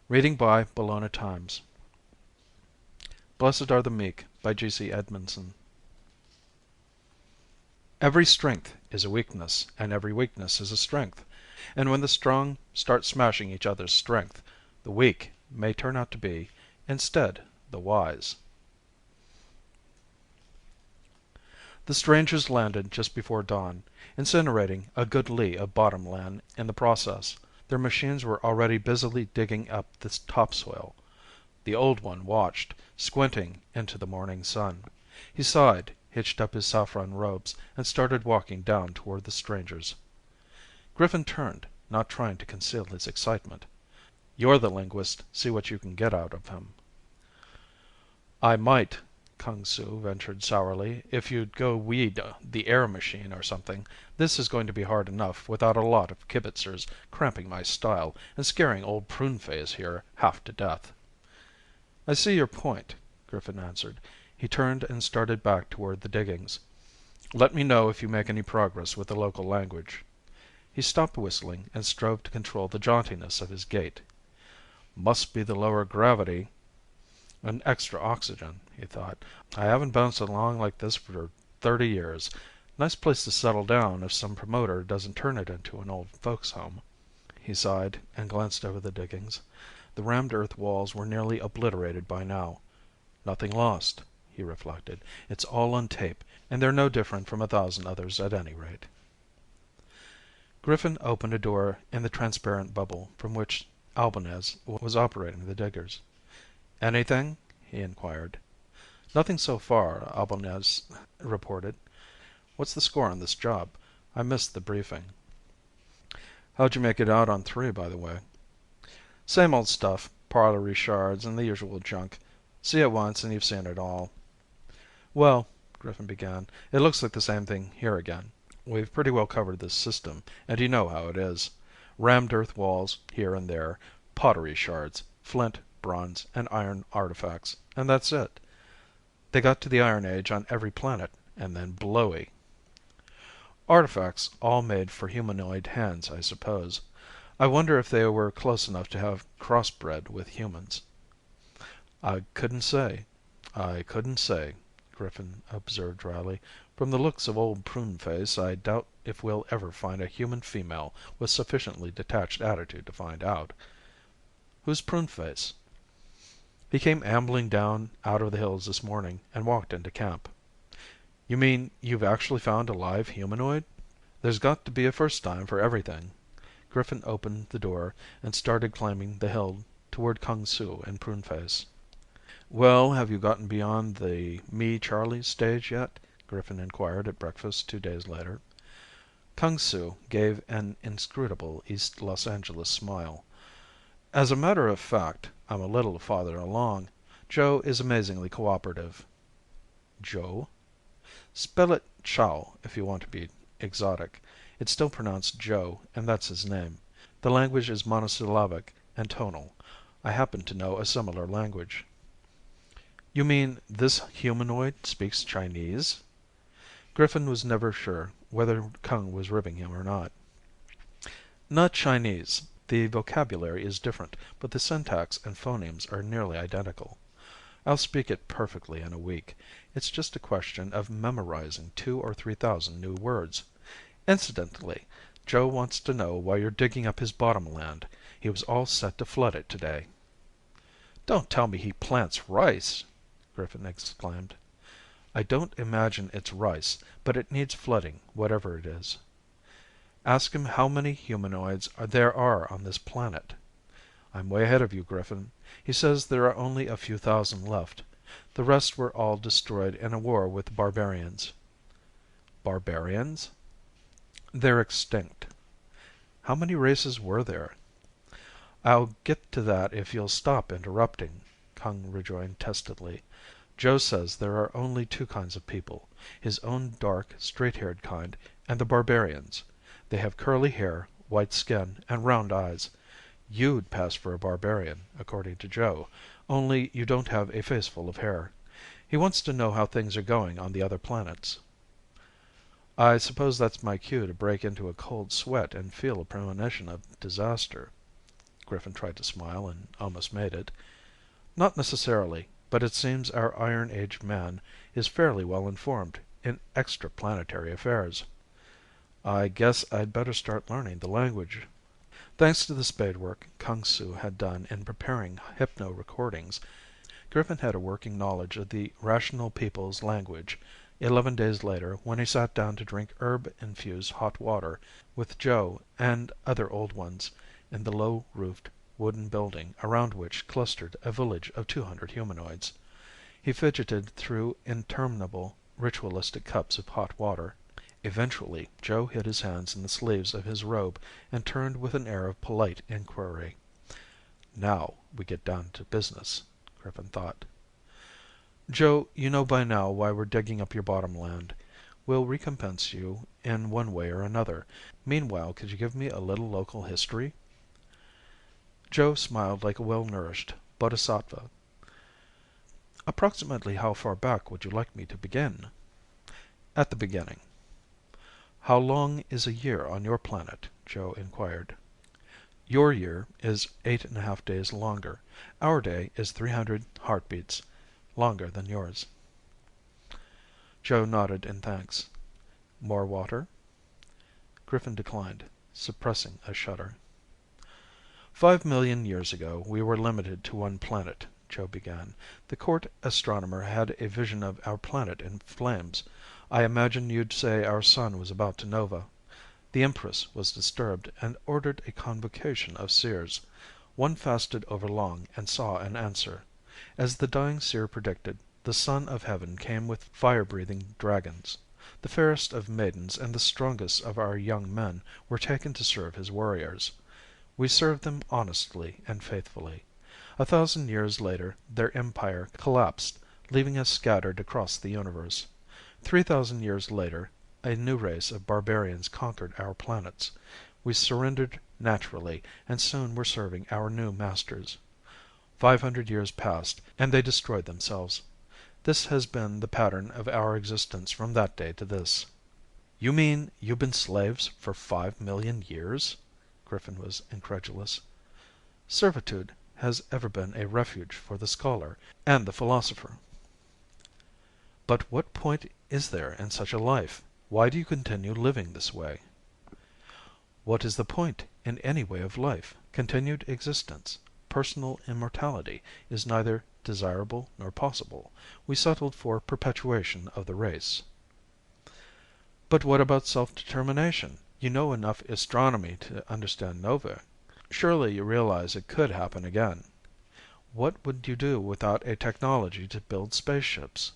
Reading by Bologna Times. Blessed Are the Meek by G.C. Edmondson. Every strength is a weakness, and every weakness is a strength. And when the strong start smashing each other's strength, the weak may turn out to be, instead, the wise. The strangers landed just before dawn, incinerating a good li of bottom land in the process. Their machines were already busily digging up the topsoil. The Old One watched, squinting into the morning sun. He sighed, hitched up his saffron robes, and started walking down toward the strangers. Griffin turned, not trying to conceal his excitement. "You're the linguist. See what you can get out of him." "I might," Kung Su ventured sourly, "if you'd go weed the air machine or something. This is going to be hard enough without a lot of kibitzers cramping my style and scaring old Pruneface here half to death." "I see your point," Griffin answered. He turned and started back toward the diggings. "Let me know if you make any progress with the local language." He stopped whistling and strove to control the jauntiness of his gait. "Must be the lower gravity and extra oxygen," he thought. "I haven't bounced along like this for 30 years. Nice place to settle down if some promoter doesn't turn it into an old folks' home." He sighed and glanced over the diggings. The rammed earth walls were nearly obliterated by now. "Nothing lost," he reflected. "It's all on tape, and they're no different from 1,000 others at any rate." Griffin opened a door in the transparent bubble from which Albanez was operating the diggers. "Anything?" he inquired. "Nothing so far," Albanez reported. "What's the score on this job? I missed the briefing." "How'd you make it out on 3, by the way?" "Same old stuff. Parlor shards and the usual junk. See it once and you've seen it all." "Well," Griffin began, "it looks like the same thing here again. We've pretty well covered this system, and you know how it is. Rammed earth walls here and there, pottery shards, flint, bronze, and iron artifacts, and that's it. They got to the Iron Age on every planet, and then blowy. Artifacts all made for humanoid hands, I suppose. I wonder if they were close enough to have crossbred with humans." "I couldn't say," Griffin observed dryly. "From the looks of old Pruneface, I doubt if we'll ever find a human female with sufficiently detached attitude to find out." "Who's Pruneface?" "He came ambling down out of the hills this morning and walked into camp." "You mean you've actually found a live humanoid?" "There's got to be a first time for everything." Griffin opened the door and started climbing the hill toward Kung Su and Pruneface. "Well, have you gotten beyond the me Charlie stage yet?" Griffin inquired at breakfast 2 days later. Kung Su gave an inscrutable East Los Angeles smile. "As a matter of fact, I'm a little farther along. Joe is amazingly cooperative." "Joe?" "Spell it Chow if you want to be exotic. It's still pronounced Joe, and that's his name. The language is monosyllabic and tonal. I happen to know a similar language." "You mean this humanoid speaks Chinese?" Griffin was never sure whether Kung was ribbing him or not. "Not Chinese. The vocabulary is different, but the syntax and phonemes are nearly identical. I'll speak it perfectly in a week. It's just a question of memorizing 2,000 or 3,000 new words. Incidentally, Joe wants to know why you're digging up his bottom land. He was all set to flood it today." "Don't tell me he plants rice!" Griffin exclaimed. "I don't imagine it's rice, but it needs flooding, whatever it is." "Ask him how many humanoids there are on this planet." "I'm way ahead of you, Griffin. He says there are only a few thousand left. The rest were all destroyed in a war with the barbarians." "Barbarians?" "They're extinct." "How many races were there?" "I'll get to that if you'll stop interrupting," Kung rejoined testedly. "Joe says there are only 2 kinds of people, his own dark, straight-haired kind, and the barbarians. They have curly hair, white skin, and round eyes. You'd pass for a barbarian, according to Joe, only you don't have a face full of hair. He wants to know how things are going on the other planets." "I suppose that's my cue to break into a cold sweat and feel a premonition of disaster." Griffin tried to smile, and almost made it. Not necessarily, but it seems our Iron Age man is fairly well informed in extraplanetary affairs. I guess I'd better start learning the language. Thanks to the spadework Kung Su had done in preparing hypno-recordings, Griffin had a working knowledge of the rational people's language. 11 days later, when he sat down to drink herb-infused hot water with Joe and other old ones in the low-roofed wooden building around which clustered a village of 200 humanoids, he fidgeted through interminable ritualistic cups of hot water. Eventually, Joe hid his hands in the sleeves of his robe and turned with an air of polite inquiry. Now we get down to business, Griffin thought. Joe, you know by now why we're digging up your bottomland. We'll recompense you in one way or another. Meanwhile, could you give me a little local history? Joe smiled like a well-nourished bodhisattva. Approximately how far back would you like me to begin? At the beginning. How long is a year on your planet? Joe inquired. Your year is 8.5 days longer. Our day is 300 heartbeats longer than yours. Joe nodded in thanks. More water? Griffin declined, suppressing a shudder. 5 million years ago, we were limited to one planet, Joe began. The court astronomer had a vision of our planet in flames. I imagine you'd say our sun was about to nova. The Empress was disturbed and ordered a convocation of seers. One fasted overlong and saw an answer. As the dying seer predicted, the Son of Heaven came with fire-breathing dragons. The fairest of maidens and the strongest of our young men were taken to serve his warriors. We served them honestly and faithfully. 1,000 years later their empire collapsed, leaving us scattered across the universe. 3,000 years later a new race of barbarians conquered our planets. We surrendered naturally, and soon were serving our new masters. 500 years passed, and they destroyed themselves. This has been the pattern of our existence from that day to this. You mean you've been slaves for 5 million years? Griffin was incredulous. Servitude has ever been a refuge for the scholar and the philosopher. But what point is there in such a life? Why do you continue living this way? What is the point in any way of life? Continued existence, personal immortality, is neither desirable nor possible. We settled for perpetuation of the race. But what about self-determination? You know enough astronomy to understand nova. Surely you realize it could happen again. What would you do without a technology to build spaceships?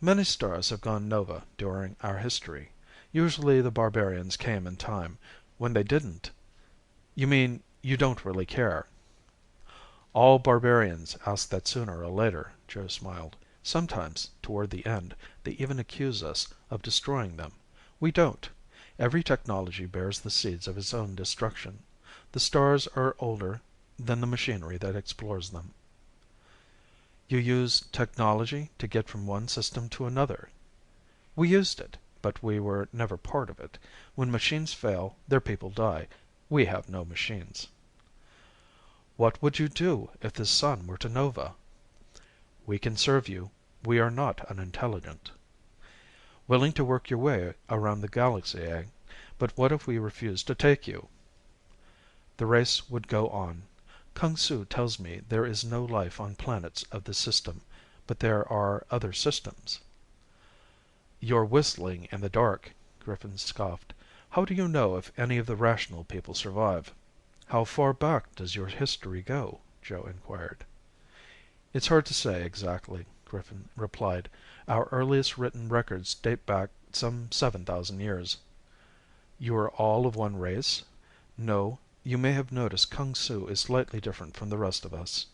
Many stars have gone nova during our history. Usually the barbarians came in time. When they didn't... You mean you don't really care? All barbarians ask that sooner or later, Joe smiled. Sometimes, toward the end, they even accuse us of destroying them. We don't. Every technology bears the seeds of its own destruction. The stars are older than the machinery that explores them. You use technology to get from one system to another. We used it, but we were never part of it. When machines fail, their people die. We have no machines. What would you do if this sun were to nova? We can serve you. We are not unintelligent. Willing to work your way around the galaxy, eh? But what if we refuse to take you? The race would go on. Kung Su tells me there is no life on planets of this system, but there are other systems. You're whistling in the dark, Griffin scoffed. How do you know if any of the rational people survive? How far back does your history go? Joe inquired. It's hard to say exactly, Griffin replied. Our earliest written records date back some 7,000 years. You are all of one race? No. You may have noticed Kung Su is slightly different from the rest of us.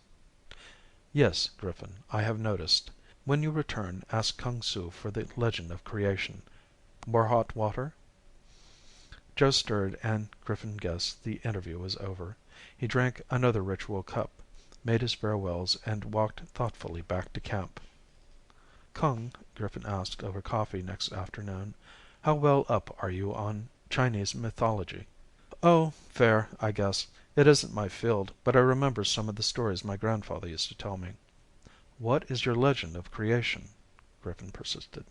Yes, Griffin, I have noticed. When you return, ask Kung Su for the legend of creation. More hot water? Joe stirred, and Griffin guessed the interview was over. He drank another ritual cup, made his farewells, and walked thoughtfully back to camp. Kung, Griffin asked over coffee next afternoon, how well up are you on Chinese mythology? Oh, fair, I guess. It isn't my field, but I remember some of the stories my grandfather used to tell me. What is your legend of creation? Griffin persisted.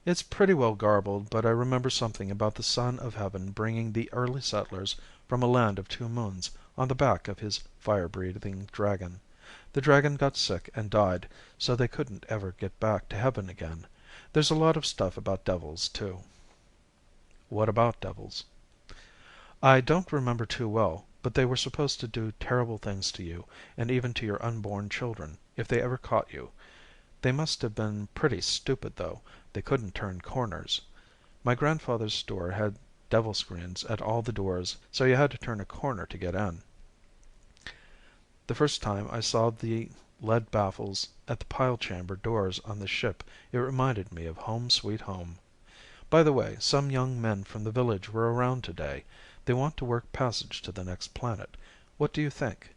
It's pretty well garbled, but I remember something about the Son of Heaven bringing the early settlers from a land of two moons on the back of his fire-breathing dragon. The dragon got sick and died, so they couldn't ever get back to heaven again. There's a lot of stuff about devils, too. What about devils? I don't remember too well, but they were supposed to do terrible things to you, and even to your unborn children, if they ever caught you. They must have been pretty stupid, though. They couldn't turn corners. My grandfather's store had devil screens at all the doors, so you had to turn a corner to get in. The first time I saw the lead baffles at the pile chamber doors on the ship, it reminded me of Home Sweet Home. By the way, some young men from the village were around today. They want to work passage to the next planet. What do you think?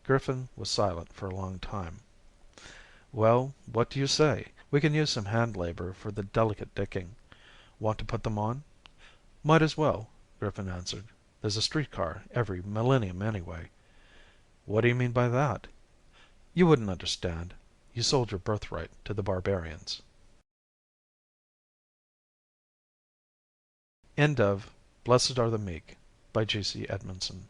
Griffin was silent for a long time. Well, what do you say? We can use some hand labor for the delicate digging. Want to put them on? Might as well, Griffin answered. There's a streetcar every millennium anyway. What do you mean by that? You wouldn't understand. You sold your birthright to the barbarians. End of Blessed Are the Meek by G.C. Edmondson.